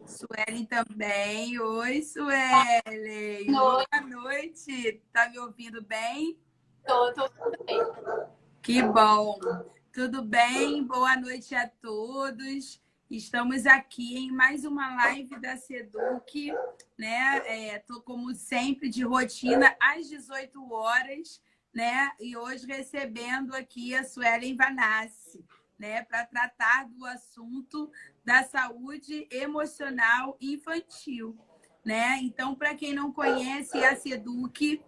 Suelen também. Oi, Suelen. Boa noite. Tá me ouvindo bem? Tô tudo bem. Que bom. Tudo bem? Boa noite a todos. Estamos aqui em mais uma live da Seduc, né? Tô, como sempre, de rotina às 18 horas, né? E hoje recebendo aqui a Suelen Vanassi, né? Para tratar do assunto da saúde emocional infantil. Né? Então, para quem não conhece a Seduc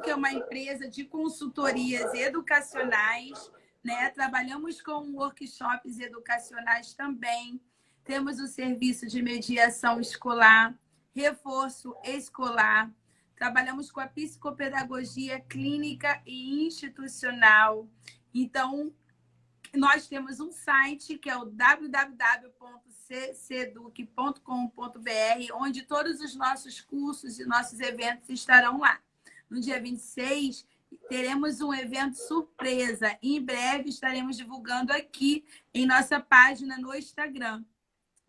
é uma empresa de consultorias educacionais, né? Trabalhamos com workshops educacionais também. Temos o serviço de mediação escolar, reforço escolar. Trabalhamos com a psicopedagogia clínica e institucional. Então, nós temos um site que é o www.cseduc.com.br, onde todos os nossos cursos e nossos eventos estarão lá. No dia 26, teremos um evento surpresa. Em breve estaremos divulgando aqui em nossa página no Instagram.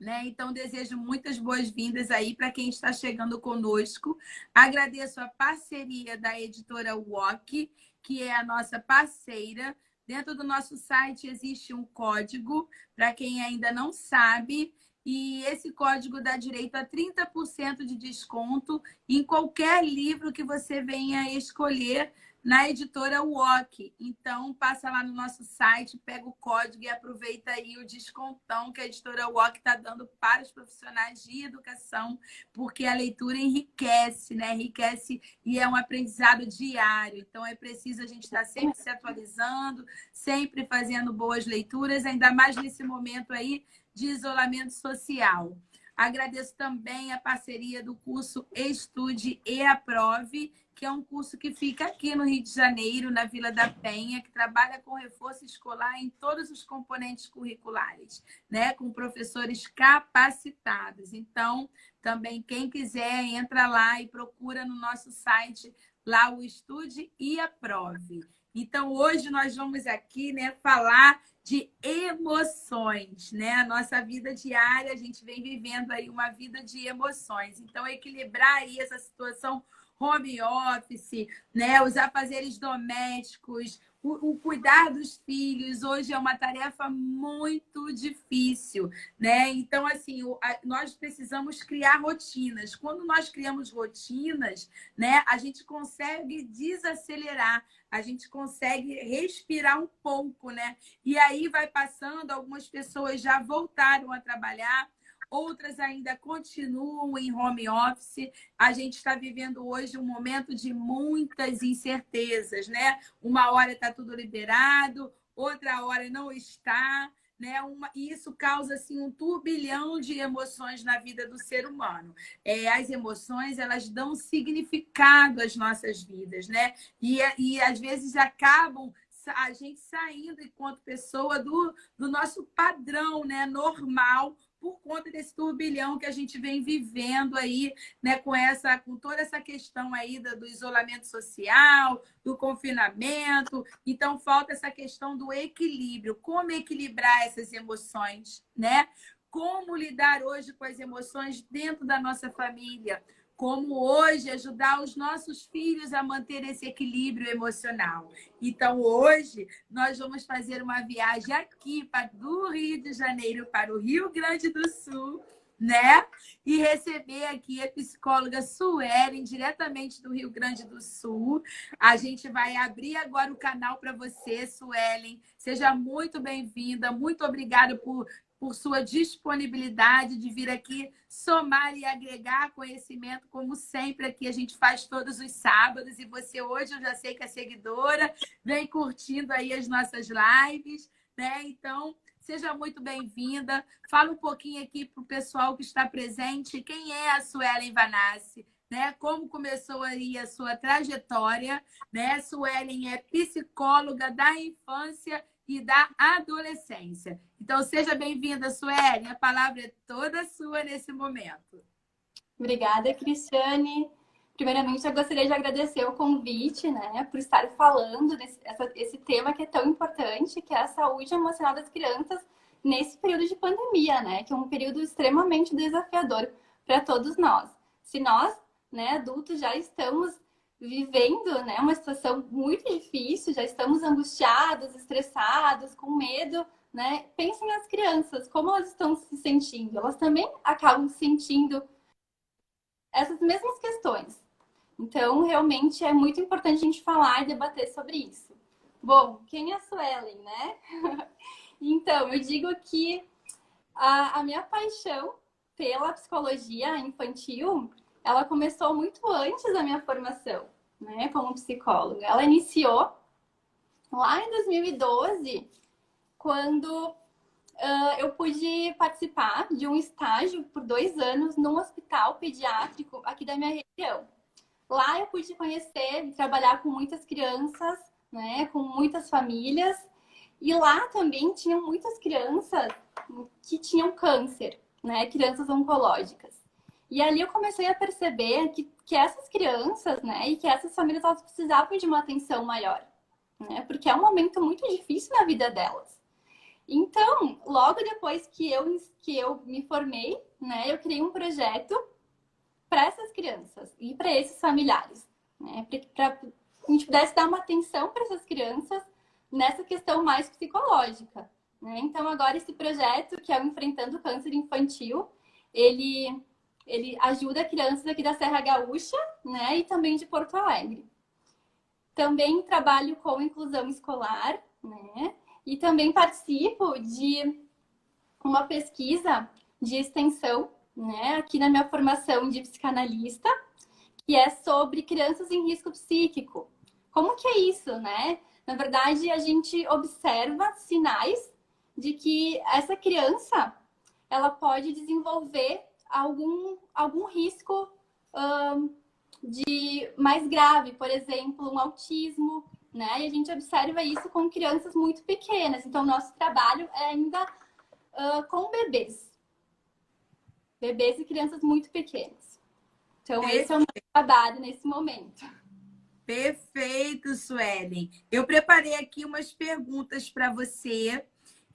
Né? Então, desejo muitas boas-vindas aí para quem está chegando conosco. Agradeço a parceria da editora WOC, que é a nossa parceira. Dentro do nosso site existe um código, para quem ainda não sabe, e esse código dá direito a 30% de desconto em qualquer livro que você venha escolher na editora WOC. Então, passa lá no nosso site, pega o código e aproveita aí o descontão que a editora WOC está dando para os profissionais de educação, porque a leitura enriquece, né? Enriquece e é um aprendizado diário. Então, é preciso a gente estar sempre se atualizando, sempre fazendo boas leituras, ainda mais nesse momento aí de isolamento social. Agradeço também a parceria do curso Estude e Aprove, que é um curso que fica aqui no Rio de Janeiro, na Vila da Penha, que trabalha com reforço escolar em todos os componentes curriculares, né? Com professores capacitados. Então, também quem quiser, entra lá e procura no nosso site lá o Estude e Aprove. Então, hoje nós vamos aqui, né, falar de emoções, né? A nossa vida diária, a gente vem vivendo aí uma vida de emoções. Então, equilibrar aí essa situação home office, né? Os afazeres domésticos, o cuidar dos filhos, hoje é uma tarefa muito difícil, né? Então, assim, nós precisamos criar rotinas. Quando nós criamos rotinas, né, a gente consegue desacelerar, a gente consegue respirar um pouco, né? E aí vai passando, algumas pessoas já voltaram a trabalhar, outras ainda continuam em home office. A gente está vivendo hoje um momento de muitas incertezas, né? Uma hora está tudo liberado, outra hora não está, né? E isso causa assim, um turbilhão de emoções na vida do ser humano. As emoções, elas dão significado às nossas vidas, né? E às vezes acabam a gente saindo enquanto pessoa do nosso padrão, né, normal, por conta desse turbilhão que a gente vem vivendo aí, né, com toda essa questão aí do isolamento social, do confinamento. Então, falta essa questão do equilíbrio. Como equilibrar essas emoções, né? Como lidar hoje com as emoções dentro da nossa família? Como hoje ajudar os nossos filhos a manter esse equilíbrio emocional. Então, hoje, nós vamos fazer uma viagem aqui do Rio de Janeiro para o Rio Grande do Sul, né? E receber aqui a psicóloga Suelen, diretamente do Rio Grande do Sul. A gente vai abrir agora o canal para você, Suelen. Seja muito bem-vinda, muito obrigada por sua disponibilidade de vir aqui somar e agregar conhecimento, como sempre aqui a gente faz todos os sábados. E você hoje, eu já sei que é seguidora, vem curtindo aí as nossas lives, né? Então, seja muito bem-vinda. Fala um pouquinho aqui para o pessoal que está presente, quem é a Suelen Vanassi, né? Como começou aí a sua trajetória, né? Suelen é psicóloga da infância e da adolescência. Então, seja bem-vinda, Suelen. A palavra é toda sua nesse momento. Obrigada, Cristiane. Primeiramente, eu gostaria de agradecer o convite, né, por estar falando esse tema que é tão importante, que é a saúde emocional das crianças nesse período de pandemia, né, que é um período extremamente desafiador para todos nós. Se nós, né, adultos, já estamos vivendo, né, uma situação muito difícil, já estamos angustiados, estressados, com medo, né, pensem nas crianças, como elas estão se sentindo. Elas também acabam sentindo essas mesmas questões. Então, realmente é muito importante a gente falar e debater sobre isso. Bom, quem é a Suelen, né? Então, eu digo que a minha paixão pela psicologia infantil, ela começou muito antes da minha formação, né, como psicóloga. Ela iniciou lá em 2012, quando eu pude participar de um estágio por 2 anos num hospital pediátrico aqui da minha região. Lá eu pude conhecer e trabalhar com muitas crianças, né, com muitas famílias. E lá também tinham muitas crianças que tinham câncer, né, crianças oncológicas. E ali eu comecei a perceber que essas crianças, né, e que essas famílias, elas precisavam de uma atenção maior, né, porque é um momento muito difícil na vida delas. Então, logo depois que eu me formei, né, eu criei um projeto para essas crianças e para esses familiares, né, para que a gente pudesse dar uma atenção para essas crianças nessa questão mais psicológica, né? Então, agora esse projeto, que é o Enfrentando o Câncer Infantil, ele ajuda crianças aqui da Serra Gaúcha, né, e também de Porto Alegre. Também trabalho com inclusão escolar, né? E também participo de uma pesquisa de extensão, né, aqui na minha formação de psicanalista, que é sobre crianças em risco psíquico. Como que é isso, né? Na verdade, a gente observa sinais de que essa criança, ela pode desenvolver algum risco de mais grave, por exemplo, um autismo, né? E a gente observa isso com crianças muito pequenas. Então, nosso trabalho é ainda com bebês e crianças muito pequenas. Então, esse é o meu trabalho nesse momento. Perfeito, Suelen. Eu preparei aqui umas perguntas para você.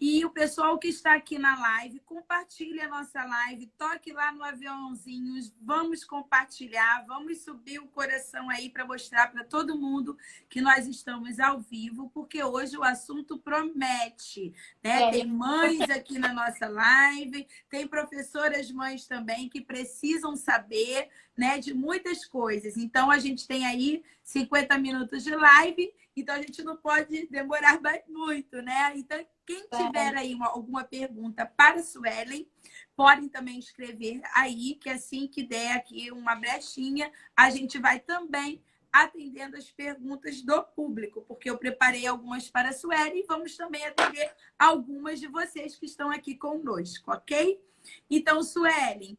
E o pessoal que está aqui na live, compartilhe a nossa live, toque lá no aviãozinho, vamos compartilhar, vamos subir o coração aí para mostrar para todo mundo que nós estamos ao vivo, porque hoje o assunto promete, né? Tem mães aqui na nossa live, tem professoras mães também que precisam saber, né, de muitas coisas. Então, a gente tem aí 50 minutos de live, então a gente não pode demorar muito, né? Então, quem tiver aí alguma pergunta para a Suelen, podem também escrever aí, que assim que der aqui uma brechinha, a gente vai também atendendo as perguntas do público, porque eu preparei algumas para a Suelen e vamos também atender algumas de vocês que estão aqui conosco, ok? Então, Suelen,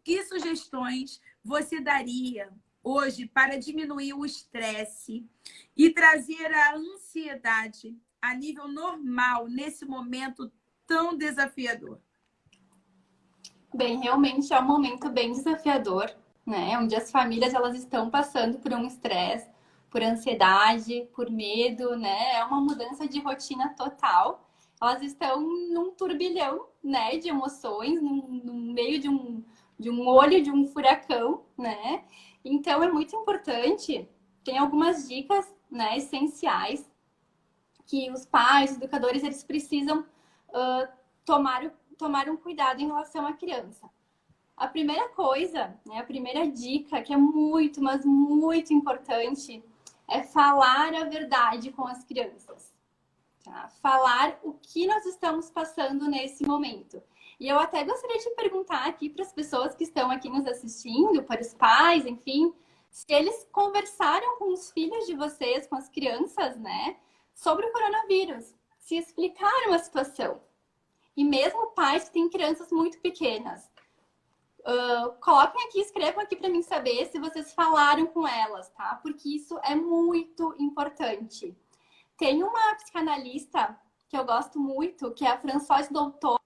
que sugestões você daria hoje para diminuir o estresse e trazer a ansiedade a nível normal nesse momento tão desafiador? Bem, realmente é um momento bem desafiador, né? Onde as famílias elas estão passando por um estresse, por ansiedade, por medo, né? É uma mudança de rotina total. Elas estão num turbilhão, né, de emoções, no meio de um olho de um furacão, né? Então é muito importante. Tem algumas dicas, né, essenciais que os pais, os educadores, eles precisam tomar um cuidado em relação à criança. A primeira coisa, né, a primeira dica, que é muito, mas muito importante, é falar a verdade com as crianças. Tá? Falar o que nós estamos passando nesse momento. E eu até gostaria de perguntar aqui para as pessoas que estão aqui nos assistindo, para os pais, enfim, se eles conversaram com os filhos de vocês, com as crianças, né, sobre o coronavírus, se explicaram a situação. E mesmo pais que têm crianças muito pequenas, coloquem aqui, escrevam aqui para mim saber se vocês falaram com elas, tá? Porque isso é muito importante. Tem uma psicanalista que eu gosto muito, que é a Françoise Doutor.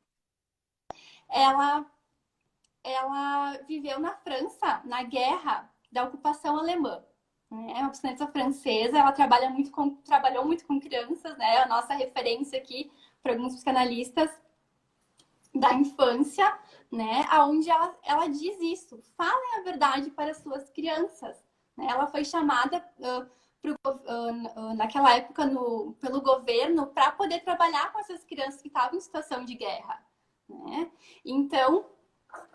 Ela viveu na França, na guerra, da ocupação alemã. É uma psicanalista francesa, ela trabalhou muito com crianças, né? A nossa referência aqui para alguns psicanalistas da infância, né? Onde ela diz isso: falem a verdade para as suas crianças. Né? Ela foi chamada naquela época pelo governo para poder trabalhar com essas crianças que estavam em situação de guerra. Né? Então,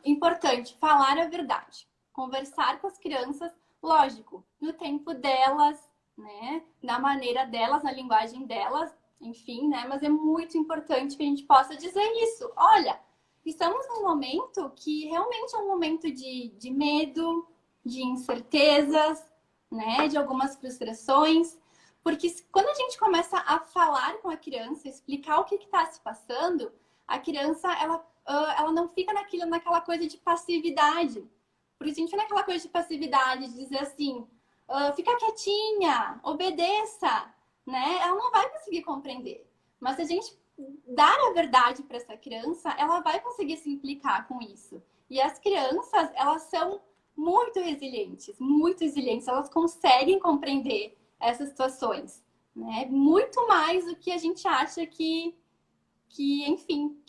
importante falar a verdade, conversar com as crianças, lógico, no tempo delas, né? Na maneira delas, na linguagem delas, enfim, né? Mas é muito importante que a gente possa dizer isso. Olha, estamos num momento que realmente é um momento de medo, de incertezas, né? De algumas frustrações. Porque quando a gente começa a falar com a criança, explicar o que está se passando, a criança, ela não fica naquela coisa de passividade. Porque se a gente fica naquela coisa de passividade, de dizer assim, fica quietinha, obedeça, né? Ela não vai conseguir compreender. Mas se a gente dar a verdade para essa criança, ela vai conseguir se implicar com isso. E as crianças, elas são muito resilientes, elas conseguem compreender essas situações, né? Muito mais do que a gente acha enfim,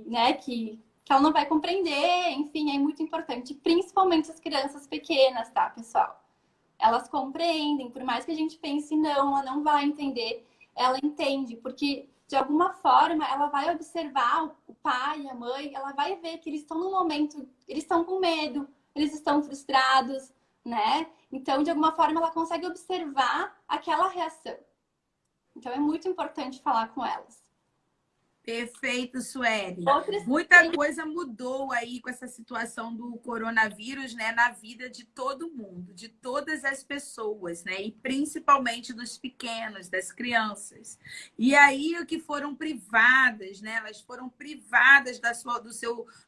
né, que ela não vai compreender, enfim, é muito importante, principalmente as crianças pequenas, tá, pessoal? Elas compreendem, por mais que a gente pense, não, ela não vai entender, ela entende, porque de alguma forma ela vai observar o pai, a mãe, ela vai ver que eles estão no momento, eles estão com medo, eles estão frustrados, né? Então, de alguma forma, ela consegue observar aquela reação. Então, é muito importante falar com elas. Perfeito, Sueli. Muita coisa mudou aí com essa situação do coronavírus, né, na vida de todo mundo, de todas as pessoas, né, e principalmente dos pequenos, das crianças. E aí o que foram privadas, né, elas foram privadas do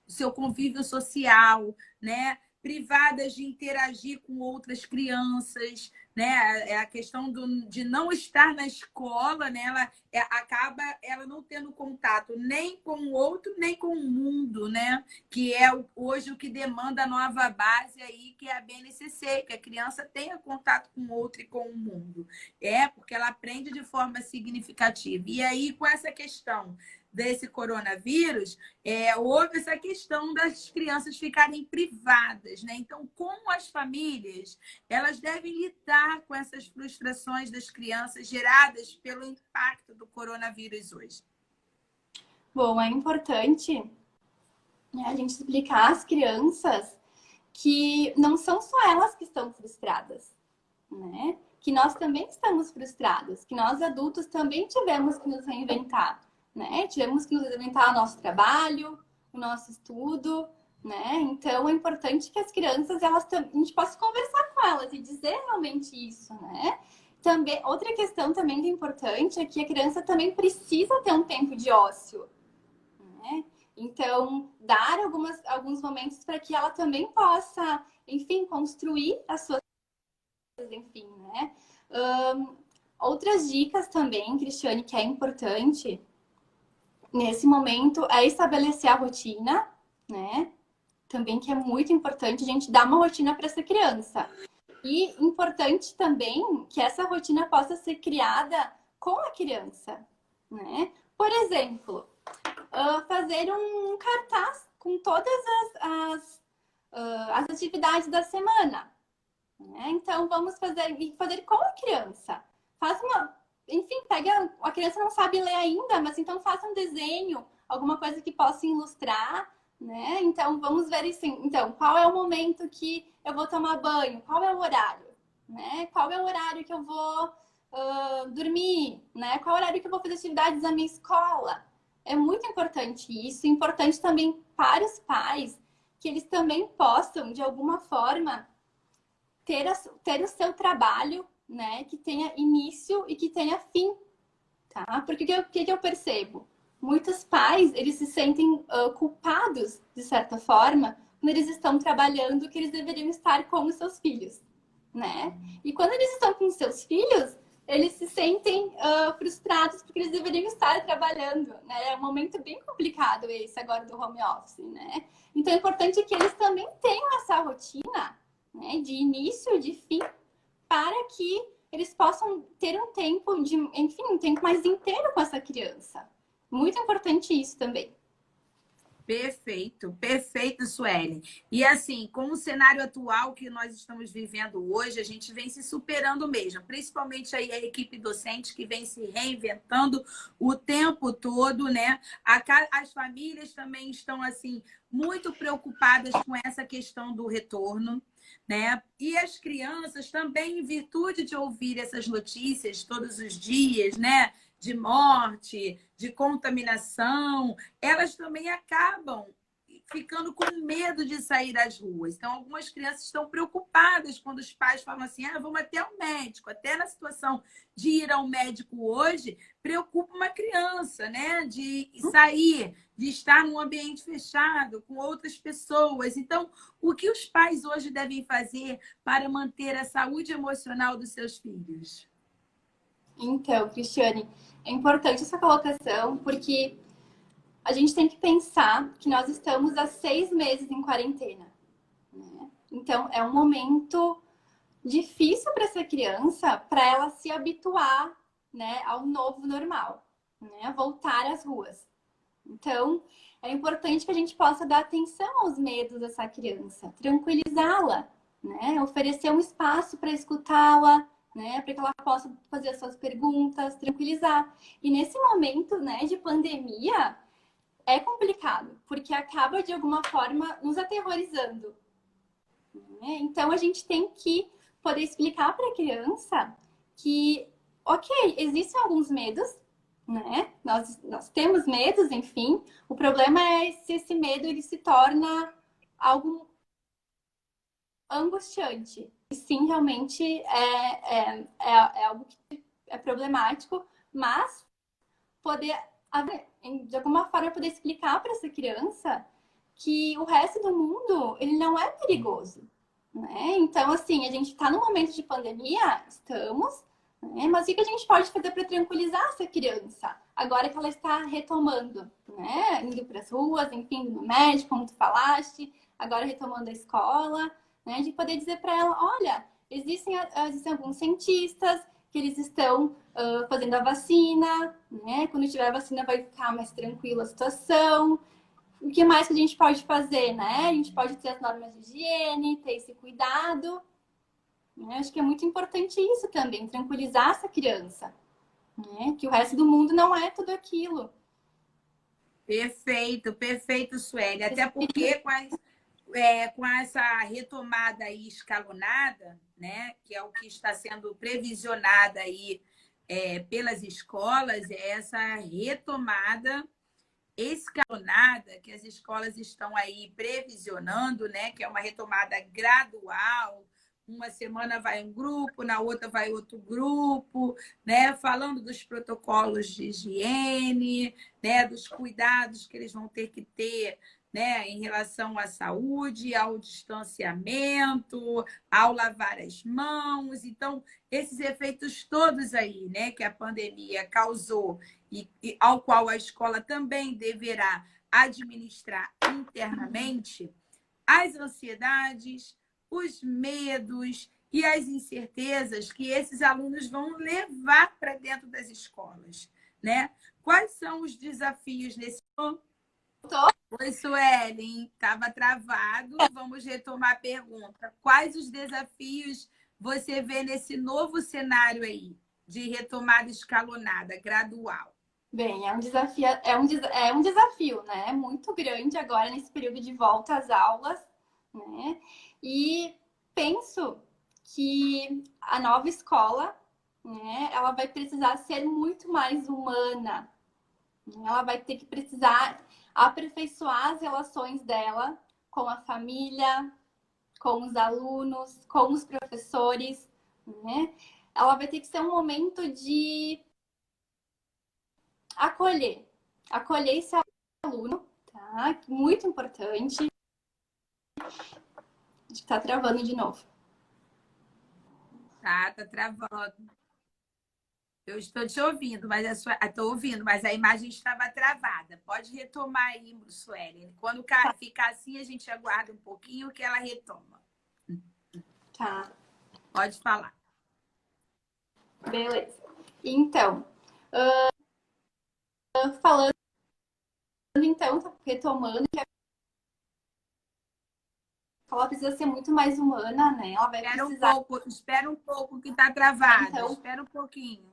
seu convívio social, né, privadas de interagir com outras crianças, né? É a questão de não estar na escola, né? Acaba ela não tendo contato nem com o outro, nem com o mundo, né? Que é hoje o que demanda a nova base aí, que é a BNCC, que a criança tenha contato com o outro e com o mundo. Porque ela aprende de forma significativa. E aí, com essa questão desse coronavírus, houve essa questão das crianças ficarem privadas, né? Então, como as famílias elas devem lidar com essas frustrações das crianças geradas pelo impacto do coronavírus hoje? Bom, é importante, né, a gente explicar às crianças que não são só elas que estão frustradas, né? Que nós também estamos frustrados, que nós adultos também tivemos que nos reinventar, né? Tivemos que nos reinventar o nosso trabalho, o nosso estudo, né? Então é importante que as crianças, a gente possa conversar com elas e dizer realmente isso, né? Também, outra questão também que é importante é que a criança também precisa ter um tempo de ócio, né? Então, dar alguns momentos para que ela também possa, enfim, construir as suas, enfim, né? Outras dicas também, Cristiane, que é importante nesse momento é estabelecer a rotina, né? Também que é muito importante a gente dar uma rotina para essa criança. E importante também que essa rotina possa ser criada com a criança, né? Por exemplo, fazer um cartaz com todas as atividades da semana. Né? Então, vamos fazer com a criança. Faça enfim, a criança não sabe ler ainda, mas então faça um desenho, alguma coisa que possa ilustrar, né? Então, vamos ver assim, então, qual é o momento que eu vou tomar banho? Qual é o horário? Né? Qual é o horário que eu vou dormir? Né? Qual é o horário que eu vou fazer atividades na minha escola? É muito importante isso, importante também para os pais, que eles também possam, de alguma forma, ter o seu trabalho, né, que tenha início e que tenha fim, tá? Porque o que eu percebo? Muitos pais, eles se sentem culpados, de certa forma, quando eles estão trabalhando, que eles deveriam estar com os seus filhos, né? E quando eles estão com os seus filhos, eles se sentem frustrados porque eles deveriam estar trabalhando, né? É um momento bem complicado esse agora do home office, né? Então é importante que eles também tenham essa rotina, né, de início, de fim, para que eles possam ter um tempo de, enfim, um tempo mais inteiro com essa criança. Muito importante isso também. Perfeito, perfeito, Suelen. E assim, com o cenário atual que nós estamos vivendo hoje, a gente vem se superando mesmo, principalmente aí a equipe docente que vem se reinventando o tempo todo, né? As famílias também estão assim muito preocupadas com essa questão do retorno, né? E as crianças também, em virtude de ouvir essas notícias todos os dias, né? De morte, de contaminação, elas também acabam ficando com medo de sair às ruas. Então, algumas crianças estão preocupadas quando os pais falam assim, vamos até ao médico. Até na situação de ir ao médico hoje, preocupa uma criança, né? De sair, de estar num ambiente fechado, com outras pessoas. Então, o que os pais hoje devem fazer para manter a saúde emocional dos seus filhos? Então, Cristiane, é importante essa colocação, porque a gente tem que pensar que nós estamos há 6 meses em quarentena, né? Então, é um momento difícil para essa criança, para ela se habituar, né, ao novo normal, né, voltar às ruas. Então, é importante que a gente possa dar atenção aos medos dessa criança, tranquilizá-la, né, oferecer um espaço para escutá-la, né, para que ela possa fazer as suas perguntas, tranquilizar. E nesse momento, né, de pandemia, é complicado, porque acaba de alguma forma nos aterrorizando, né? Então a gente tem que poder explicar para a criança que, ok, existem alguns medos, né? Nós temos medos, enfim. O problema é se esse medo ele se torna algo angustiante. E sim, realmente é algo que é problemático, mas poder, de alguma forma, poder explicar para essa criança que o resto do mundo ele não é perigoso, né? Então, assim, a gente está num momento de pandemia, estamos, né? Mas o que a gente pode fazer para tranquilizar essa criança agora que ela está retomando, né? Indo para as ruas, enfim, indo no médico, como tu falaste, agora retomando a escola, né? De poder dizer para ela, olha, existem alguns cientistas que eles estão fazendo a vacina, né? Quando tiver a vacina vai ficar mais tranquila a situação. O que mais que a gente pode fazer, né? A gente pode ter as normas de higiene, ter esse cuidado. Né? Acho que é muito importante isso também, tranquilizar essa criança, né? Que o resto do mundo não é tudo aquilo. Perfeito, perfeito, Sueli. Até porque com essa retomada aí escalonada, né, que é o que está sendo previsionada aí pelas escolas, é essa retomada escalonada que as escolas estão aí previsionando, né, que é uma retomada gradual. Uma semana vai um grupo, na outra vai outro grupo, né? Falando dos protocolos de higiene, né? Dos cuidados que eles vão ter que ter, né? Em relação à saúde, ao distanciamento, ao lavar as mãos. Então, esses efeitos todos aí, né? Que a pandemia causou e ao qual a escola também deverá administrar internamente, as ansiedades, os medos e as incertezas que esses alunos vão levar para dentro das escolas, né? Quais são os desafios nesse momento? Oi, Suelen, estava travado. Vamos retomar a pergunta. Quais os desafios você vê nesse novo cenário aí de retomada escalonada, gradual? Bem, é um desafio, né? Muito grande agora nesse período de volta às aulas, né? E penso que a nova escola, né, ela vai precisar ser muito mais humana. Ela vai ter que precisar aperfeiçoar as relações dela com a família, com os alunos, com os professores, né? Ela vai ter que ser um momento de acolher esse aluno, tá? Muito importante. Acho que tá travando de novo. Tá travando. Eu estou te ouvindo, mas estou ouvindo, mas a imagem estava travada. Pode retomar aí, Suelen. Quando ficar assim, a gente aguarda um pouquinho que ela retoma. Tá, Pode falar. beleza. Então, falando então, retomando, que a escola precisa ser muito mais humana, né? Ela vai precisar, Espera um pouco que está travado. então, Espera um pouquinho.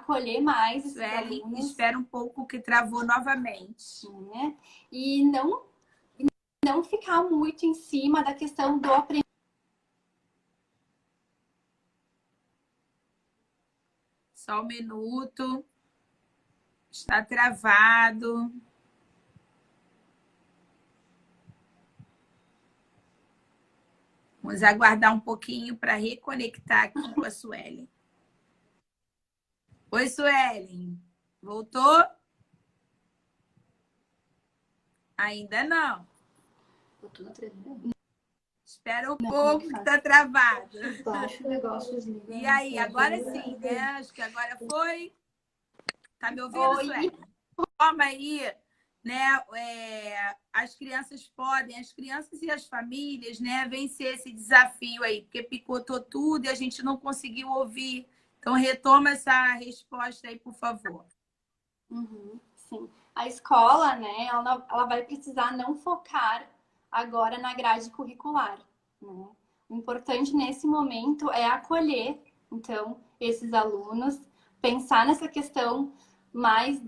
acolher mais esses Suelen, alunos, espera um pouco que travou novamente. né? E não ficar muito em cima da questão do aprendizado. Só um minuto. Está travado. Vamos aguardar um pouquinho para reconectar aqui com a Suelen. Oi, Suelen. Voltou? Ainda não. Espera um pouco que está travado. Baixa o negócio, desliga. E aí, agora sim, né? Acho que agora foi. Tá me ouvindo, Suelen? Toma aí, né? As crianças e as famílias, né, vencer esse desafio aí, porque picotou tudo e a gente não conseguiu ouvir. Então, retoma essa resposta aí, por favor. Sim. A escola, né, ela vai precisar não focar agora na grade curricular, né? O importante nesse momento é acolher, então, esses alunos, pensar nessa questão mais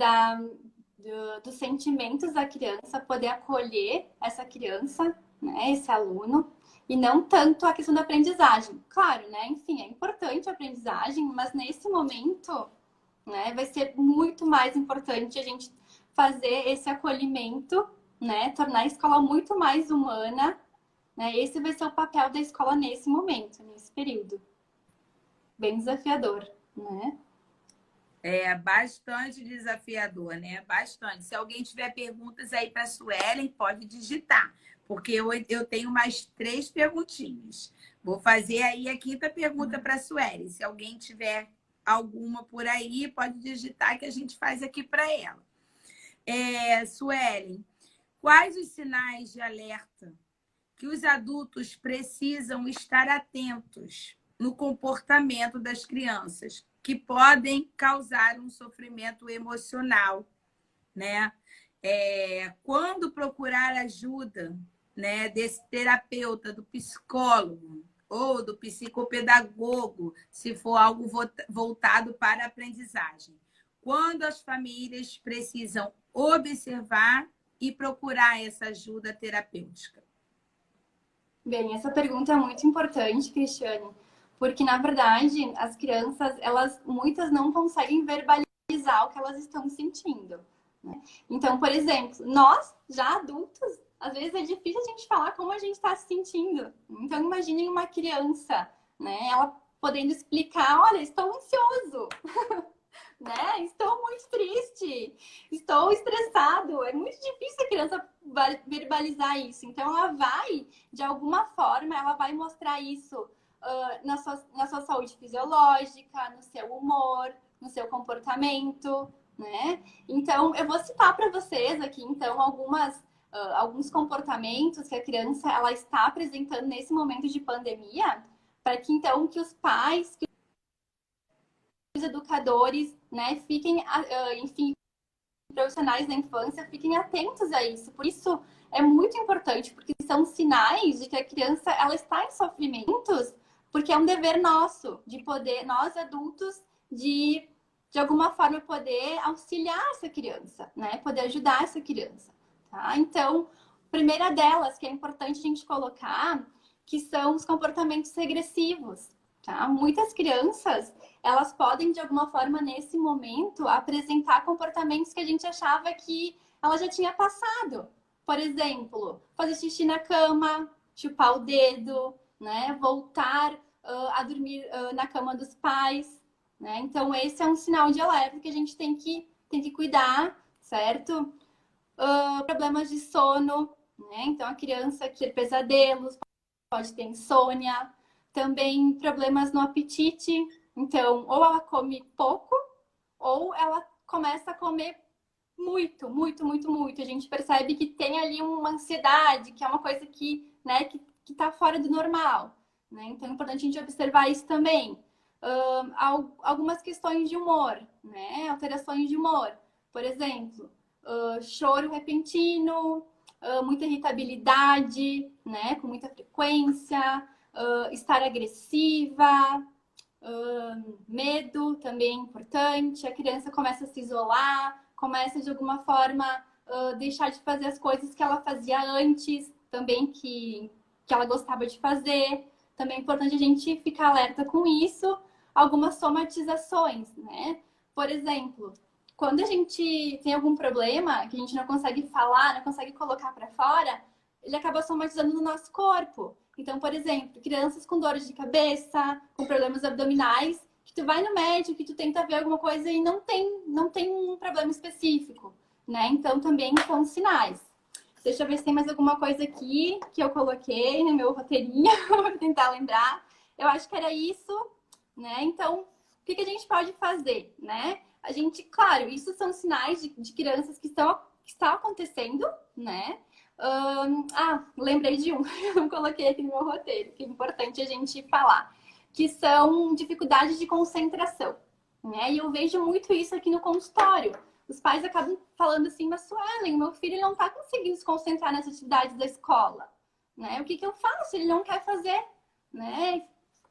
dos sentimentos da criança, poder acolher essa criança, né, esse aluno, e não tanto a questão da aprendizagem. Claro, né, enfim, é importante a aprendizagem, mas nesse momento, né, vai ser muito mais importante a gente fazer esse acolhimento, né, tornar a escola muito mais humana, né? Esse vai ser o papel da escola nesse momento, nesse período. Bem desafiador, né? É bastante desafiador, né? Bastante. Se alguém tiver perguntas aí para a Suelen, pode digitar, porque eu tenho mais 3 perguntinhas. Vou fazer aí a 5ª pergunta para a Suelen. Se alguém tiver alguma por aí, pode digitar que a gente faz aqui para ela. Suelen, quais os sinais de alerta que os adultos precisam estar atentos no comportamento das crianças, que podem causar um sofrimento emocional, né? Quando procurar ajuda, né, desse terapeuta, do psicólogo ou do psicopedagogo, se for algo voltado para a aprendizagem. Quando as famílias precisam observar e procurar essa ajuda terapêutica. Bem, essa pergunta é muito importante, Cristiane, porque, na verdade, as crianças, muitas não conseguem verbalizar o que elas estão sentindo, né? Então, por exemplo, nós, já adultos, às vezes é difícil a gente falar como a gente está se sentindo. Então, imaginem uma criança, né? Ela podendo explicar, olha, estou ansioso, né? Estou muito triste, estou estressado. É muito difícil a criança verbalizar isso. Então, ela vai, de alguma forma, ela vai mostrar isso na sua saúde fisiológica, no seu humor, no seu comportamento, né? Então, eu vou citar para vocês aqui, então, alguns comportamentos que a criança ela está apresentando nesse momento de pandemia, para que, então, que os pais, que os educadores, né, fiquem, enfim, profissionais da infância, fiquem atentos a isso. Por isso é muito importante, porque são sinais de que a criança ela está em sofrimentos, porque é um dever nosso de poder, nós adultos, de alguma forma poder auxiliar essa criança, né, poder ajudar essa criança, tá? Então, primeira delas que é importante a gente colocar, que são os comportamentos regressivos, tá? Muitas crianças elas podem, de alguma forma, nesse momento, apresentar comportamentos que a gente achava que ela já tinha passado. Por exemplo, fazer xixi na cama, chupar o dedo, né? Voltar a dormir na cama dos pais, né? Então, esse é um sinal de alerta que a gente tem que cuidar, certo? Problemas de sono, né? Então, a criança ter pesadelos, pode ter insônia, também problemas no apetite. Então, ou ela come pouco, ou ela começa a comer muito, muito, muito, muito. A gente percebe que tem ali uma ansiedade, que é uma coisa que né, que está fora do normal, né? Então é importante a gente observar isso também. Algumas questões de humor, né? Alterações de humor. Por exemplo, choro repentino, muita irritabilidade, né? Com muita frequência, estar agressiva, medo também é importante. A criança começa a se isolar, começa de alguma forma deixar de fazer as coisas que ela fazia antes, também que ela gostava de fazer. Também é importante a gente ficar alerta com isso. Algumas somatizações, né? Por exemplo, quando a gente tem algum problema que a gente não consegue falar, não consegue colocar para fora, ele acaba somatizando no nosso corpo. Então, por exemplo, crianças com dores de cabeça, com problemas abdominais, que tu vai no médico, que tu tenta ver alguma coisa e não tem um problema específico, né? Então, também são sinais. Deixa eu ver se tem mais alguma coisa aqui que eu coloquei no meu roteirinho para tentar lembrar. Eu acho que era isso, né? Então, o que a gente pode fazer, né? A gente, claro, isso são sinais de crianças que está acontecendo, né? Lembrei de um, eu não coloquei aqui no meu roteiro, que é importante a gente falar, que são dificuldades de concentração, né? E eu vejo muito isso aqui no consultório. Os pais acabam falando assim, mas Suelen, meu filho não está conseguindo se concentrar nas atividades da escola, né? O que eu faço? Ele não quer fazer, né?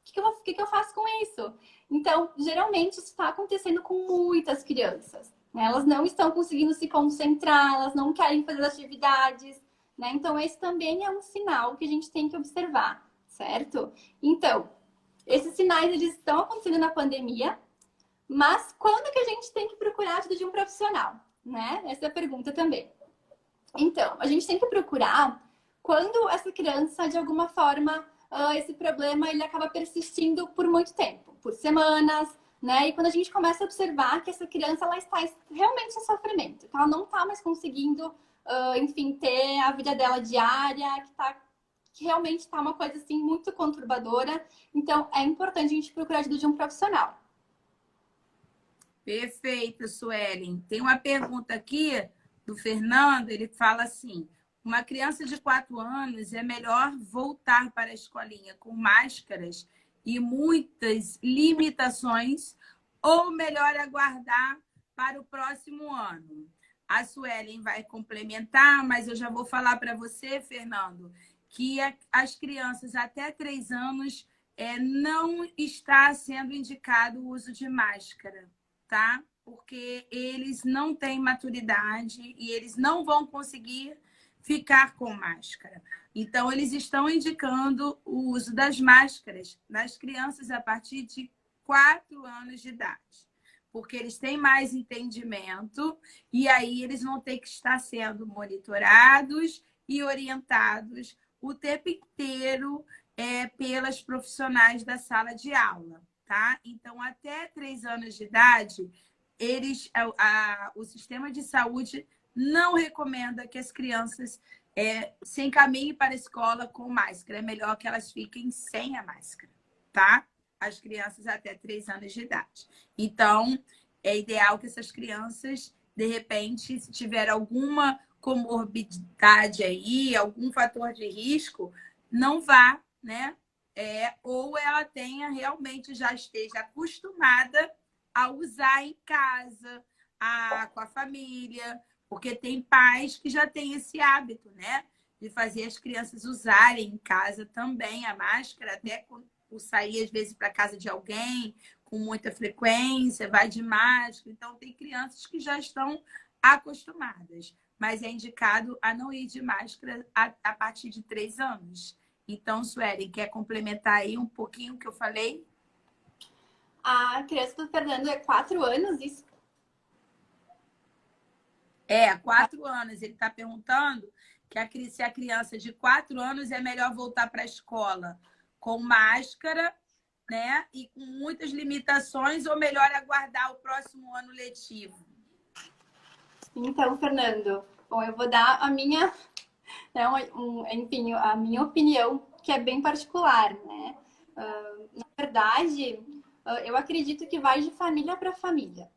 O que eu faço com isso? Então, geralmente, isso está acontecendo com muitas crianças, né? Elas não estão conseguindo se concentrar, elas não querem fazer as atividades, né? Então, esse também é um sinal que a gente tem que observar, certo? Então, esses sinais, eles estão acontecendo na pandemia, mas quando que a gente tem que procurar a ajuda de um profissional, né? Essa é a pergunta também. Então, a gente tem que procurar quando essa criança, de alguma forma, esse problema ele acaba persistindo por muito tempo, por semanas, né? E quando a gente começa a observar que essa criança ela está realmente em sofrimento, que ela não está mais conseguindo, enfim, ter a vida dela diária, que realmente está uma coisa assim muito conturbadora. Então, é importante a gente procurar a ajuda de um profissional. Perfeito, Suelen. Tem uma pergunta aqui do Fernando, ele fala assim: uma criança de 4 anos é melhor voltar para a escolinha com máscaras e muitas limitações ou melhor aguardar para o próximo ano? A Suelen vai complementar, mas eu já vou falar para você, Fernando, que as crianças até 3 anos não está sendo indicado o uso de máscara, tá? Porque eles não têm maturidade e eles não vão conseguir ficar com máscara. Então, eles estão indicando o uso das máscaras nas crianças a partir de 4 anos de idade, porque eles têm mais entendimento e aí eles vão ter que estar sendo monitorados e orientados o tempo inteiro pelas profissionais da sala de aula, tá? Então, até 3 anos de idade, o sistema de saúde não recomenda que as crianças se encaminhem para a escola com máscara. É melhor que elas fiquem sem a máscara, tá? As crianças até 3 anos de idade. Então, é ideal que essas crianças, de repente, se tiver alguma comorbidade aí, algum fator de risco, não vá, né? Ou ela realmente já esteja acostumada a usar em casa, com a família, porque tem pais que já têm esse hábito, né? De fazer as crianças usarem em casa também a máscara, até por sair, às vezes, para casa de alguém com muita frequência, vai de máscara. Então, tem crianças que já estão acostumadas, mas é indicado a não ir de máscara a partir de 3 anos. Então, Suelen, quer complementar aí um pouquinho o que eu falei? A criança do Fernando é 4 anos, isso? 4 anos. Ele está perguntando se a criança de 4 anos é melhor voltar para a escola com máscara, né? E com muitas limitações, ou melhor aguardar o próximo ano letivo? Então, Fernando, bom, eu vou dar a minha, né, enfim, a minha opinião, que é bem particular, né? Na verdade, eu acredito que vai de família para família,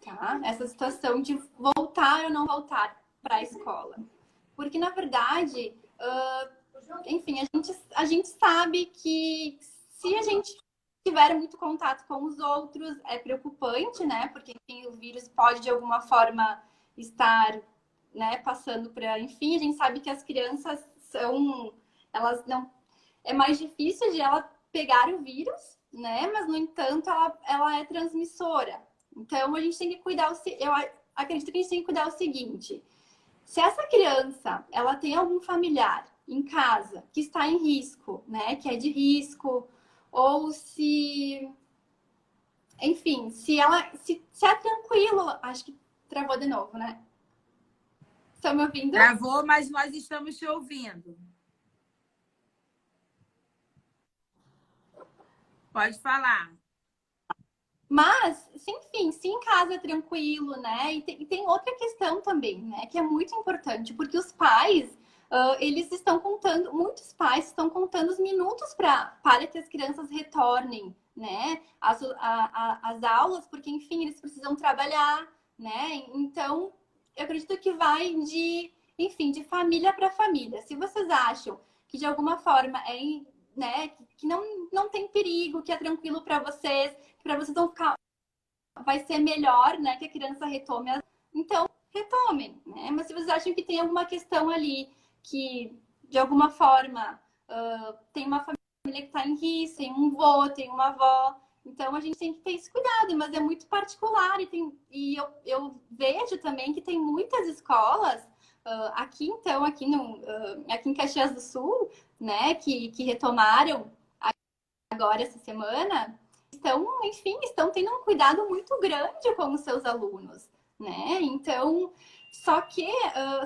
tá? Essa situação de voltar ou não voltar para a escola. Porque, na verdade, enfim, a gente sabe que se a gente tiver muito contato com os outros, é preocupante, né? Porque, enfim, o vírus pode, de alguma forma, estar, né, passando para... Enfim, a gente sabe que as crianças são... Elas não... É mais difícil de ela pegar o vírus, né? Mas, no entanto, ela é transmissora. Então, a gente tem que cuidar... Eu acredito que a gente tem que cuidar o seguinte... Se essa criança, ela tem algum familiar em casa que está em risco, né? Que é de risco, ou se... Enfim, se é tranquilo... Acho que travou de novo, né? Estão me ouvindo? Travou, mas nós estamos te ouvindo. Pode falar. Mas, enfim, se em casa é tranquilo, né? E tem outra questão também, né? Que é muito importante, porque os pais, eles estão contando, muitos pais estão contando os minutos para que as crianças retornem, né? As aulas, porque, enfim, eles precisam trabalhar, né? Então, eu acredito que vai enfim, de família para família. Se vocês acham que de alguma forma né, que não tem perigo, que é tranquilo para vocês não ficar, vai ser melhor, né, que a criança retome. Então, retomem, né? Mas se vocês acham que tem alguma questão ali que, de alguma forma, tem uma família que está em risco, tem um vô, tem uma avó, então a gente tem que ter esse cuidado, mas é muito particular e eu vejo também que tem muitas escolas aqui, então, aqui em Caxias do Sul, né, que retomaram agora essa semana, estão tendo um cuidado muito grande com os seus alunos, né? Então, só que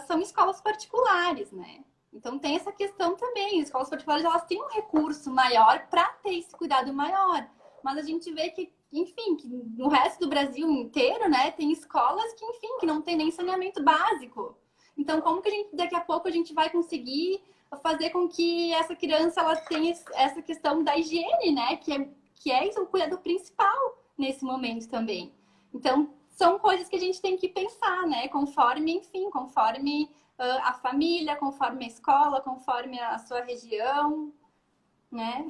são escolas particulares, né? Então tem essa questão também. As escolas particulares, elas têm um recurso maior para ter esse cuidado maior. Mas a gente vê que, enfim, que no resto do Brasil inteiro, né, tem escolas que, enfim, que não tem nem saneamento básico. Então, como que daqui a pouco a gente vai conseguir fazer com que essa criança ela tenha essa questão da higiene, né? Que é o cuidado principal nesse momento também. Então, são coisas que a gente tem que pensar, né? Conforme a família, conforme a escola, conforme a sua região, né?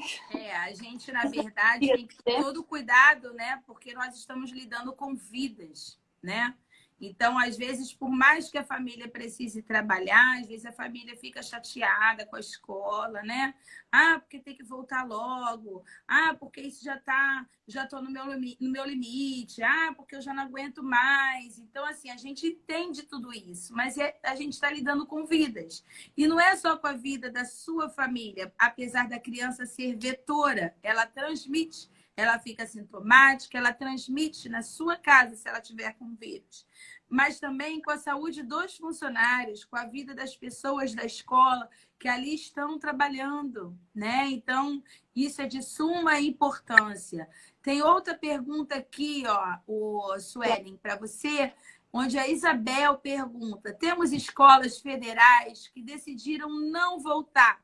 A gente, na verdade, tem que ter todo cuidado, né? Porque nós estamos lidando com vidas, né? Então, às vezes, por mais que a família precise trabalhar, às vezes a família fica chateada com a escola, né? Ah, porque tem que voltar logo. Ah, porque isso já estou no meu limite. Ah, porque eu já não aguento mais. Então, assim, a gente entende tudo isso, mas a gente está lidando com vidas. E não é só com a vida da sua família, apesar da criança ser vetora, ela transmite. Ela fica sintomática, ela transmite na sua casa se ela tiver com vírus. Mas também com a saúde dos funcionários, com a vida das pessoas da escola que ali estão trabalhando, né? Então, isso é de suma importância. Tem outra pergunta aqui, ó, o Suelen, para você, onde a Isabel pergunta: temos escolas federais que decidiram não voltar,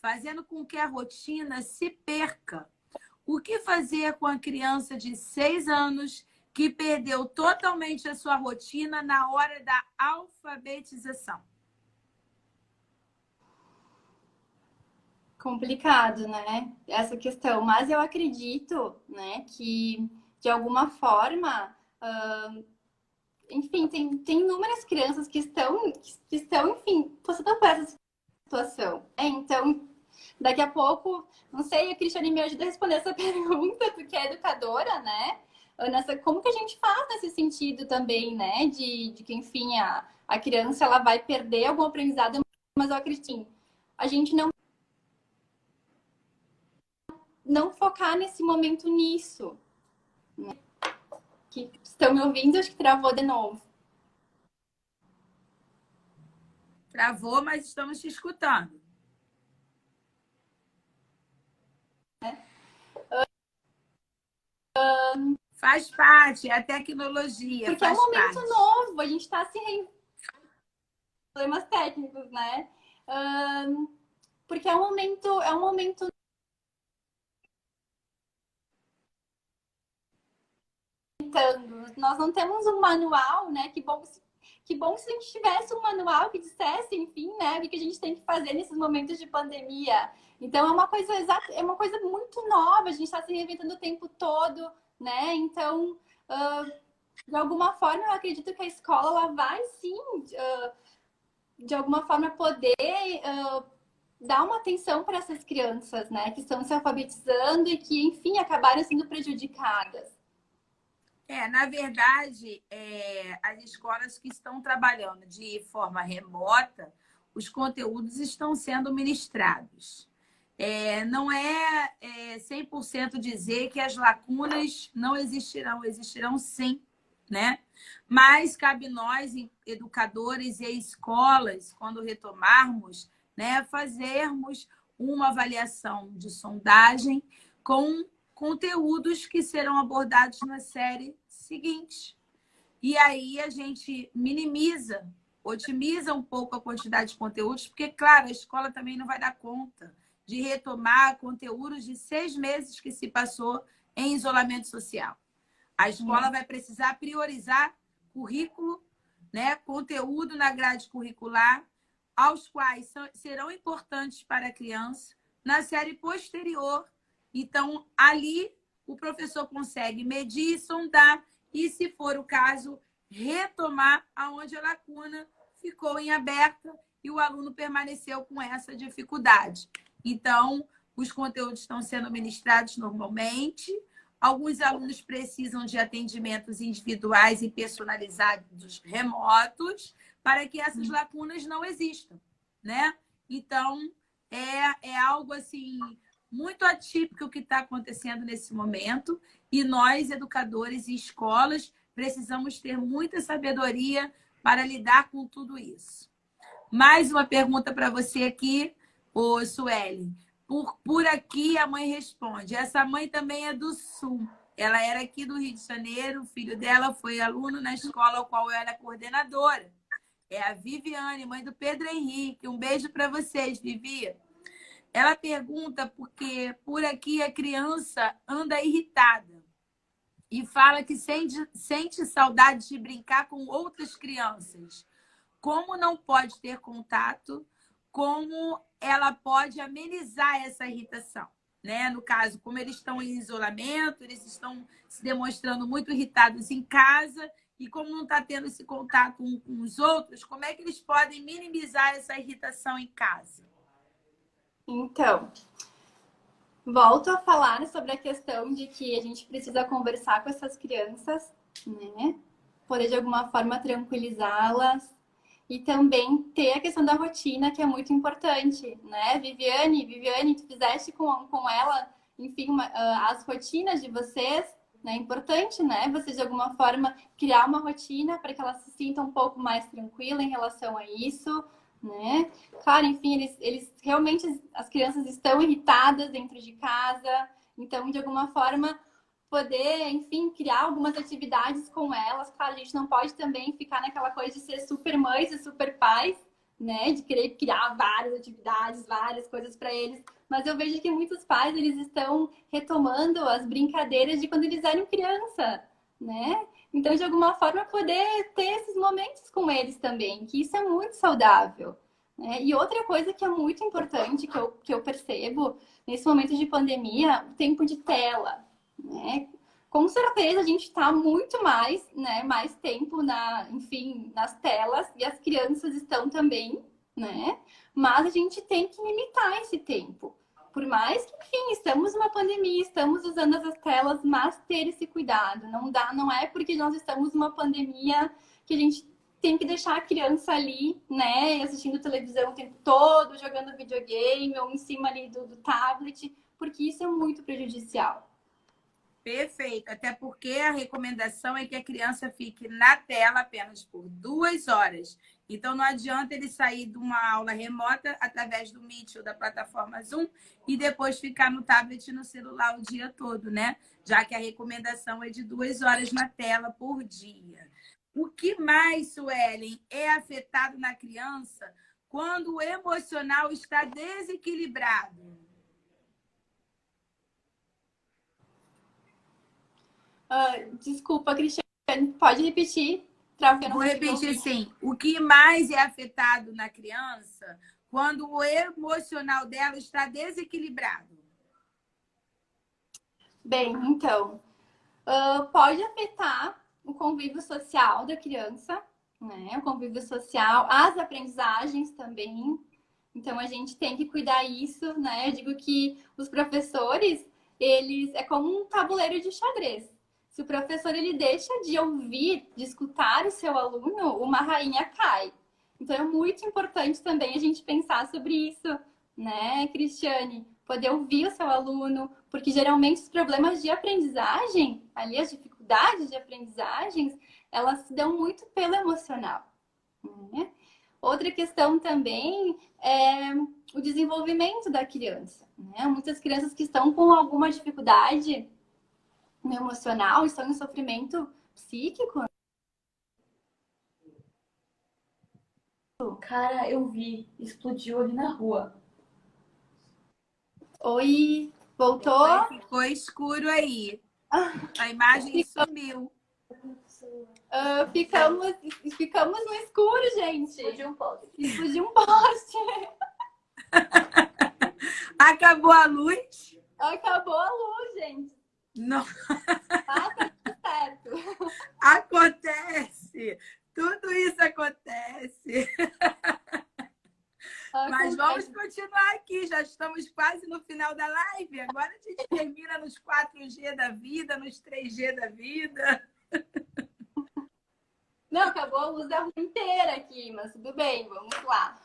fazendo com que a rotina se perca. O que fazer com a criança de 6 anos que perdeu totalmente a sua rotina na hora da alfabetização? Complicado, né? Essa questão. Mas eu acredito, né, que de alguma forma, enfim, tem inúmeras crianças que estão, enfim, passando por essa situação. Então, daqui a pouco, não sei, a Cristiane me ajuda a responder essa pergunta, porque é educadora, né? Como que a gente faz nesse sentido também, né? De que, enfim, a criança ela vai perder algum aprendizado, mas eu acredito, a gente não focar nesse momento nisso. Né? Que estão me ouvindo? Acho que travou de novo. Travou, mas estamos te escutando. Faz parte, é a tecnologia. Porque é um faz momento parte. novo, a gente está se problemas técnicos, né? Porque é um momento nós não temos um manual, né? Que bom que bom se a gente tivesse um manual que dissesse, enfim, né, o que a gente tem que fazer nesses momentos de pandemia. Então, é uma coisa muito nova, a gente está se reinventando o tempo todo, né? Então, de alguma forma, eu acredito que a escola ela vai, sim, de alguma forma, poder dar uma atenção para essas crianças, né, que estão se alfabetizando e que, enfim, acabaram sendo prejudicadas. Na verdade, as escolas que estão trabalhando de forma remota, os conteúdos estão sendo ministrados. Não é 100% dizer que as lacunas não existirão, existirão sim, né? Mas cabe nós, educadores e escolas, quando retomarmos, né, fazermos uma avaliação de sondagem com conteúdos que serão abordados na série seguinte. E aí a gente minimiza, otimiza um pouco a quantidade de conteúdos, porque, claro, a escola também não vai dar conta de retomar conteúdos de 6 meses que se passou em isolamento social. A escola vai precisar priorizar currículo, né, conteúdo na grade curricular, aos quais serão importantes para a criança na série posterior. Então, ali, o professor consegue medir e sondar e, se for o caso, retomar aonde a lacuna ficou em aberta e o aluno permaneceu com essa dificuldade. Então, os conteúdos estão sendo ministrados normalmente. Alguns alunos precisam de atendimentos individuais e personalizados remotos para que essas lacunas não existam, né? Então, é algo assim muito atípico o que está acontecendo nesse momento e nós, educadores e escolas, precisamos ter muita sabedoria para lidar com tudo isso. Mais uma pergunta para você aqui, ô Sueli. Por aqui, a mãe responde. Essa mãe também é do Sul. Ela era aqui do Rio de Janeiro. O filho dela foi aluno na escola ao qual eu era coordenadora. É a Viviane, mãe do Pedro Henrique. Um beijo para vocês, Vivi. Ela pergunta porque por aqui a criança anda irritada e fala que sente saudade de brincar com outras crianças. Como não pode ter contato, como ela pode amenizar essa irritação, né? No caso, como eles estão em isolamento, eles estão se demonstrando muito irritados em casa e como não está tendo esse contato um com os outros, como é que eles podem minimizar essa irritação em casa? Então, volto a falar sobre a questão de que a gente precisa conversar com essas crianças, né? Poder de alguma forma tranquilizá-las e também ter a questão da rotina, que é muito importante, né? Viviane, tu fizeste com ela, enfim, as rotinas de vocês, né? É importante, né? Vocês de alguma forma criar uma rotina para que ela se sinta um pouco mais tranquila em relação a isso, né? Claro, enfim, eles realmente, as crianças estão irritadas dentro de casa, então, de alguma forma, poder, enfim, criar algumas atividades com elas. Claro, a gente não pode também ficar naquela coisa de ser super mães e super pais, né? De querer criar várias atividades, várias coisas para eles. Mas eu vejo que muitos pais, eles estão retomando as brincadeiras de quando eles eram criança, né? Então, de alguma forma, poder ter esses momentos com eles também, que isso é muito saudável, né? E outra coisa que é muito importante, que eu percebo nesse momento de pandemia, o tempo de tela, né? Com certeza a gente está muito mais, né, mais tempo enfim, nas telas e as crianças estão também, né? Mas a gente tem que limitar esse tempo. Por mais que, enfim, estamos numa pandemia, estamos usando as telas, mas ter esse cuidado. Não é porque nós estamos numa pandemia que a gente tem que deixar a criança ali, né, assistindo televisão o tempo todo, jogando videogame ou em cima ali do tablet, porque isso é muito prejudicial. Perfeito, até porque a recomendação é que a criança fique na tela apenas por 2 horas. Então, não adianta ele sair de uma aula remota através do Meet ou da plataforma Zoom e depois ficar no tablet e no celular o dia todo, né? Já que a recomendação é de 2 horas na tela por dia. O que mais, Suelen, é afetado na criança quando o emocional está desequilibrado? Desculpa, Cristiane, pode repetir? Vou repetir assim, o que mais é afetado na criança quando o emocional dela está desequilibrado? Bem, então, pode afetar o convívio social da criança, né? O convívio social, as aprendizagens também. Então, a gente tem que cuidar isso, né? Eu digo que os professores, eles é como um tabuleiro de xadrez. Se o professor ele deixa de ouvir, de escutar o seu aluno, uma rainha cai. Então, é muito importante também a gente pensar sobre isso, né, Cristiane? Poder ouvir o seu aluno, porque geralmente os problemas de aprendizagem, ali as dificuldades de aprendizagens, elas se dão muito pelo emocional, né? Outra questão também é o desenvolvimento da criança, né? Muitas crianças que estão com alguma dificuldade no emocional, estão em sofrimento psíquico. Cara, eu vi. Explodiu ali na rua. Oi, voltou? Ficou escuro aí. A imagem sumiu. Ficamos no escuro, gente. Explodiu um poste. Explodiu um poste. Acabou a luz? Acabou a luz, gente. Não. Ah, tá tudo certo. Acontece. Tudo isso acontece. Mas vamos continuar aqui. Já estamos quase no final da live. Agora a gente termina nos 4G da vida, nos 3G da vida. Não, acabou a luz da rua inteira aqui, mas tudo bem, vamos lá.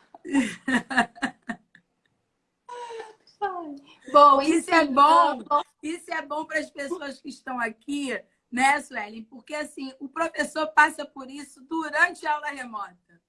Bom, isso é bom. Isso é bom para as pessoas que estão aqui, né, Suelen? Porque assim, o professor passa por isso durante a aula remota.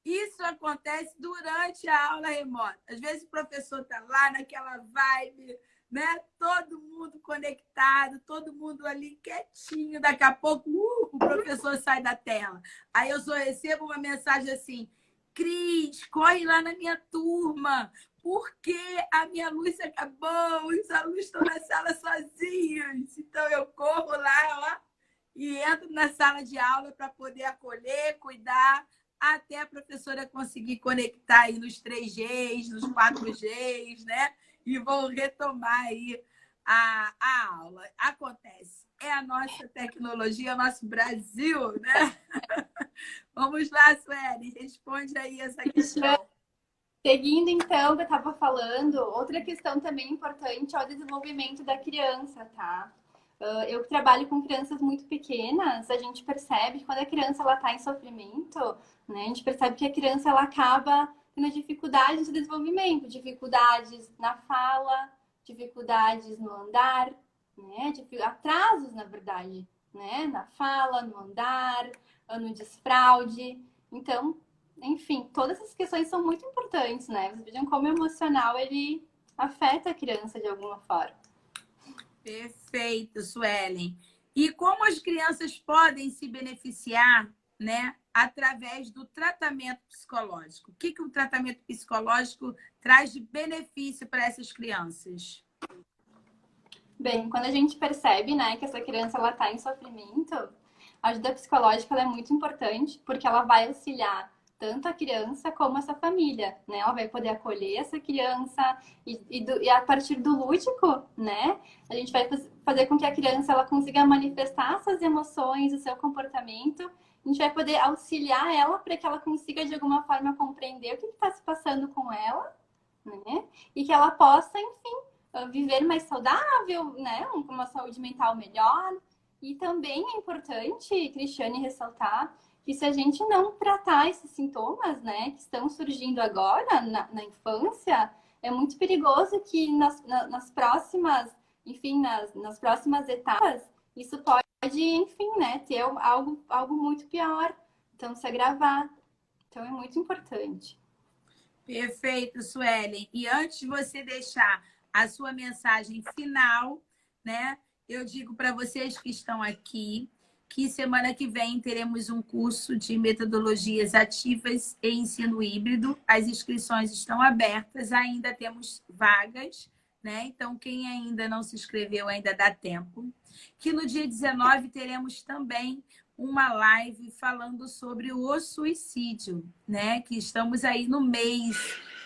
Isso acontece durante a aula remota. Às vezes o professor está lá naquela vibe, né? Todo mundo conectado, todo mundo ali quietinho. Daqui a pouco, o professor sai da tela. Aí eu só recebo uma mensagem assim: Cris, corre lá na minha turma, porque a minha luz acabou, os alunos estão na sala sozinhos. Então eu corro lá, ó, e entro na sala de aula para poder acolher, cuidar, até a professora conseguir conectar aí nos 3Gs, nos 4Gs, né? E vou retomar aí a aula. Acontece. É a nossa tecnologia, o nosso Brasil, né? Vamos lá, Sueli, responde aí essa questão. Seguindo, então, o que eu estava falando, outra questão também importante é o desenvolvimento da criança, tá? Eu que trabalho com crianças muito pequenas, a gente percebe que quando a criança está em sofrimento, né, a gente percebe que a criança ela acaba tendo dificuldades de desenvolvimento, dificuldades na fala, dificuldades no andar, né, atrasos, na verdade, né, na fala, no andar, no desfraude. Então, enfim, todas essas questões são muito importantes, né? Vocês vejam como o emocional ele afeta a criança de alguma forma. Perfeito, Suelen. E como as crianças podem se beneficiar, né, através do tratamento psicológico? O que o tratamento psicológico traz de benefício para essas crianças? Bem, quando a gente percebe, né, que essa criança ela está em sofrimento, a ajuda psicológica ela é muito importante porque ela vai auxiliar tanto a criança como essa família, né? Ela vai poder acolher essa criança e a partir do lúdico, né? A gente vai fazer com que a criança ela consiga manifestar essas emoções, o seu comportamento. A gente vai poder auxiliar ela para que ela consiga de alguma forma compreender o que está se passando com ela, né? E que ela possa, enfim, viver mais saudável, né? Com uma saúde mental melhor. E também é importante, Cristiane, ressaltar que se a gente não tratar esses sintomas, né, que estão surgindo agora na infância, é muito perigoso que nas próximas, enfim, nas próximas etapas, isso pode, enfim, né, ter algo muito pior, então se agravar. Então é muito importante. Perfeito, Suelen. E antes de você deixar a sua mensagem final, né, eu digo para vocês que estão aqui que semana que vem teremos um curso de metodologias ativas e ensino híbrido. As inscrições estão abertas, ainda temos vagas, né? Então, quem ainda não se inscreveu, ainda dá tempo. Que no dia 19 teremos também uma live falando sobre o suicídio, né? Que estamos aí no mês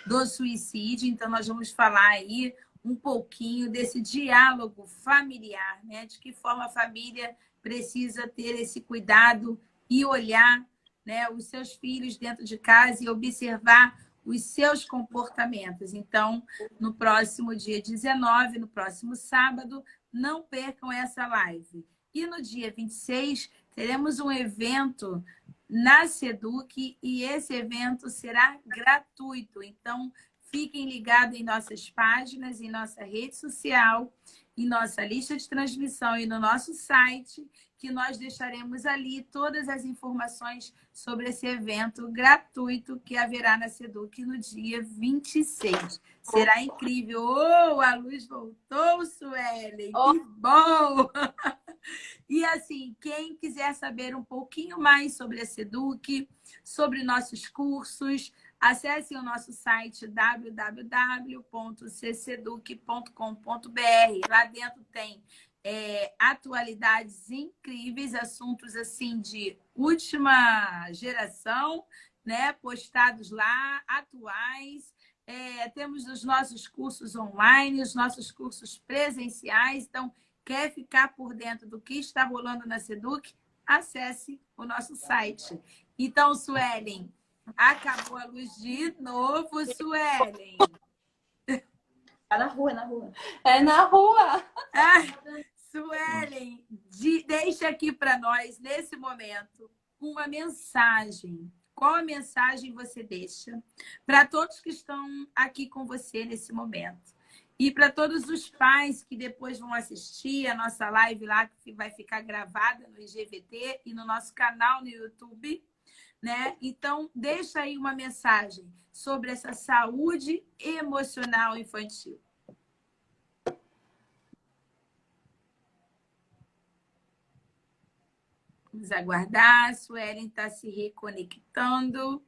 do suicídio, então nós vamos falar aí um pouquinho desse diálogo familiar, né? De que forma a família precisa ter esse cuidado e olhar, né, os seus filhos dentro de casa e observar os seus comportamentos. Então, no próximo dia 19, no próximo sábado, não percam essa live. E no dia 26, teremos um evento na Seduc e esse evento será gratuito. Então, fiquem ligados em nossas páginas, em nossa rede social, em nossa lista de transmissão e no nosso site, que nós deixaremos ali todas as informações sobre esse evento gratuito que haverá na Seduc no dia 26. Será incrível. Oh, a luz voltou, Suelen. Que bom! E assim, quem quiser saber um pouquinho mais sobre a Seduc, sobre nossos cursos, acesse o nosso site www.cseduc.com.br. Lá dentro tem atualidades incríveis, assuntos assim de última geração, né? Postados lá, atuais. Temos os nossos cursos online, os nossos cursos presenciais. Então, quer ficar por dentro do que está rolando na Seduc? Acesse o nosso site. Então, Suelen, acabou a luz de novo, Suelen. Tá na rua, na rua. É na rua. Suelen, deixa aqui para nós, nesse momento, uma mensagem. Qual a mensagem você deixa para todos que estão aqui com você nesse momento? E para todos os pais que depois vão assistir a nossa live lá, que vai ficar gravada no IGVT e no nosso canal no YouTube, né? Então, deixa aí uma mensagem sobre essa saúde emocional infantil. Vamos aguardar. A Suelen está se reconectando.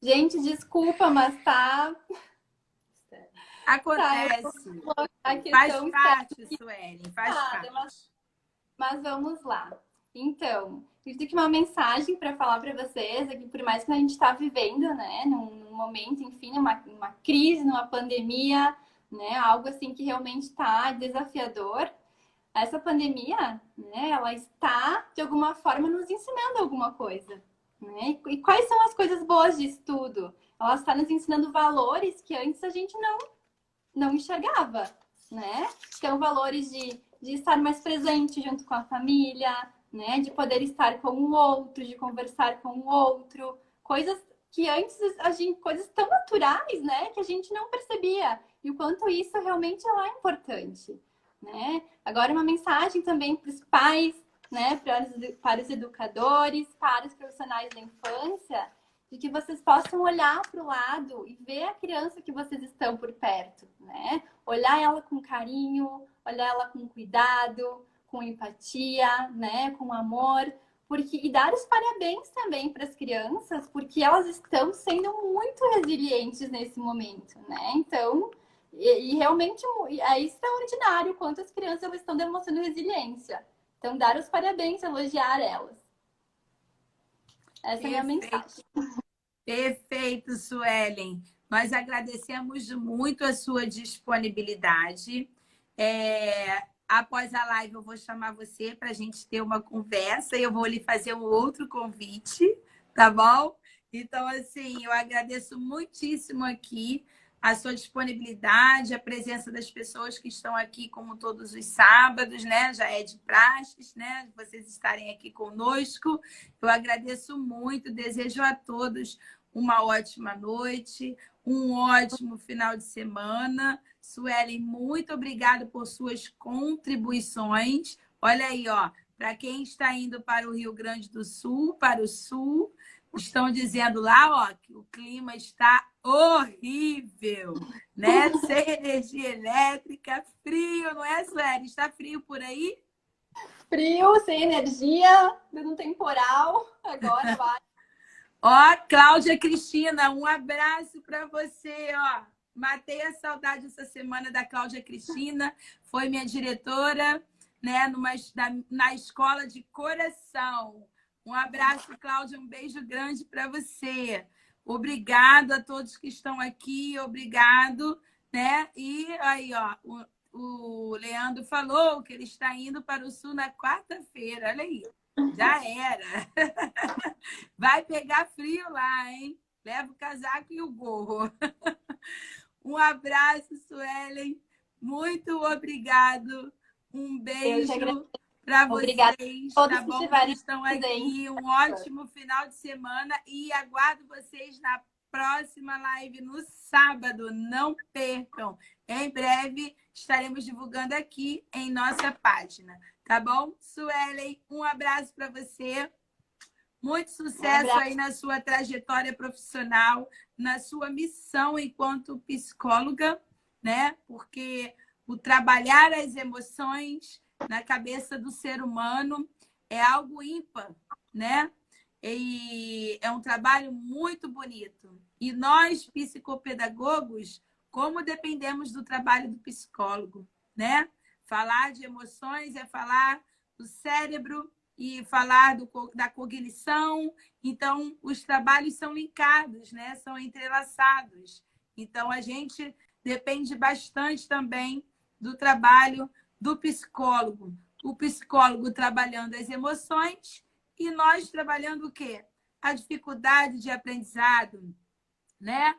Gente, desculpa, mas tá... Acontece. Tá, faz parte, Suelen, faz parte. Mas vamos lá. Então, eu tenho aqui uma mensagem para falar para vocês, aqui, por mais que a gente está vivendo, né, num momento, enfim, numa crise, numa pandemia, né, algo assim que realmente está desafiador. Essa pandemia, né, ela está, de alguma forma, nos ensinando alguma coisa, né? E quais são as coisas boas disso tudo? Ela está nos ensinando valores que antes a gente não enxergava, né? Então, valores de estar mais presente junto com a família, né? De poder estar com o outro, de conversar com o outro. Coisas que antes, coisas tão naturais, né? Que a gente não percebia. E o quanto isso realmente é importante, né? Agora, uma mensagem também para os pais, né? Para os educadores, para os profissionais da infância, de que vocês possam olhar para o lado e ver a criança que vocês estão por perto, né? Olhar ela com carinho, olhar ela com cuidado, com empatia, né? Com amor, e dar os parabéns também para as crianças, porque elas estão sendo muito resilientes nesse momento, né? Então, e realmente é extraordinário quanto as crianças elas estão demonstrando resiliência. Então, dar os parabéns, elogiar elas. Essa é a minha mensagem. Perfeito, Suelen. Nós agradecemos muito a sua disponibilidade. Após a live, eu vou chamar você para a gente ter uma conversa e eu vou lhe fazer um outro convite, tá bom? Então, assim, eu agradeço muitíssimo aqui a sua disponibilidade, a presença das pessoas que estão aqui, como todos os sábados, né? Já é de praxe, né? Vocês estarem aqui conosco. Eu agradeço muito, desejo a todos uma ótima noite, um ótimo final de semana. Suelen, muito obrigada por suas contribuições. Olha aí, ó, para quem está indo para o Rio Grande do Sul, para o Sul, estão dizendo lá, ó, que o clima está horrível, né? Sem energia elétrica, frio, não é, Suelen? Está frio por aí? Frio, sem energia, dando um temporal, agora vai. Ó, Cláudia Cristina, um abraço para você, ó. Matei a saudade essa semana da Cláudia Cristina, foi minha diretora né, na escola de coração. Um abraço, Cláudia, um beijo grande para você. Obrigado a todos que estão aqui, obrigado, né? E aí, ó, o Leandro falou que ele está indo para o Sul na quarta-feira, olha aí, já era. Vai pegar frio lá, hein? Leva o casaco e o gorro. Um abraço, Suelen. Muito obrigado. Um beijo para vocês, tá bom? Que estão aqui. Um ótimo final de semana e aguardo vocês na próxima live no sábado. Não percam. Em breve estaremos divulgando aqui em nossa página, tá bom? Suelen, um abraço para você. Muito sucesso aí na sua trajetória profissional, na sua missão enquanto psicóloga, né? Porque o trabalhar as emoções na cabeça do ser humano é algo ímpar, né? E é um trabalho muito bonito. E nós, psicopedagogos, como dependemos do trabalho do psicólogo, né? Falar de emoções é falar do cérebro e falar da cognição. Então, os trabalhos são linkados, né? São entrelaçados. Então, a gente depende bastante também do trabalho do psicólogo. O psicólogo trabalhando as emoções e nós trabalhando o quê? A dificuldade de aprendizado, né?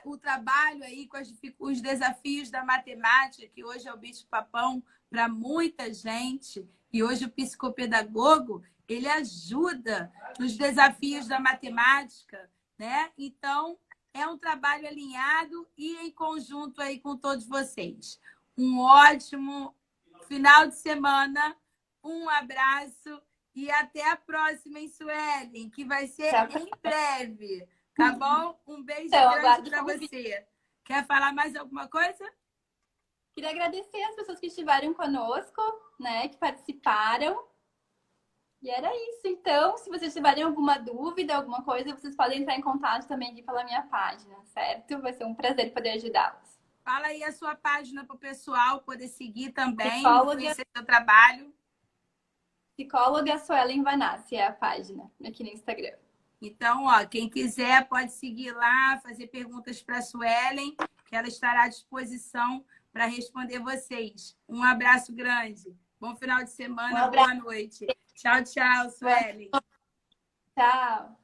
O trabalho aí com os desafios da matemática, que hoje é o bicho-papão para muita gente. E hoje o psicopedagogo, ele ajuda nos desafios da matemática, né? Então, é um trabalho alinhado e em conjunto aí com todos vocês. Um ótimo final de semana, um abraço e até a próxima, hein, Suelen, que vai ser em breve, tá bom? Um beijo grande para você. Quer falar mais alguma coisa? Queria agradecer as pessoas que estiveram conosco, né, que participaram. E era isso. Então, se vocês tiverem alguma dúvida, alguma coisa, vocês podem entrar em contato também aqui pela minha página, certo? Vai ser um prazer poder ajudá-los. Fala aí a sua página para o pessoal poder seguir também, conhecer seu trabalho. Psicóloga Suelen Vanassi é a página aqui no Instagram. Então, ó, quem quiser pode seguir lá, fazer perguntas para a Suelen, que ela estará à disposição para responder vocês. Um abraço grande. Bom final de semana, boa noite. Tchau, tchau, Suelen. Tchau.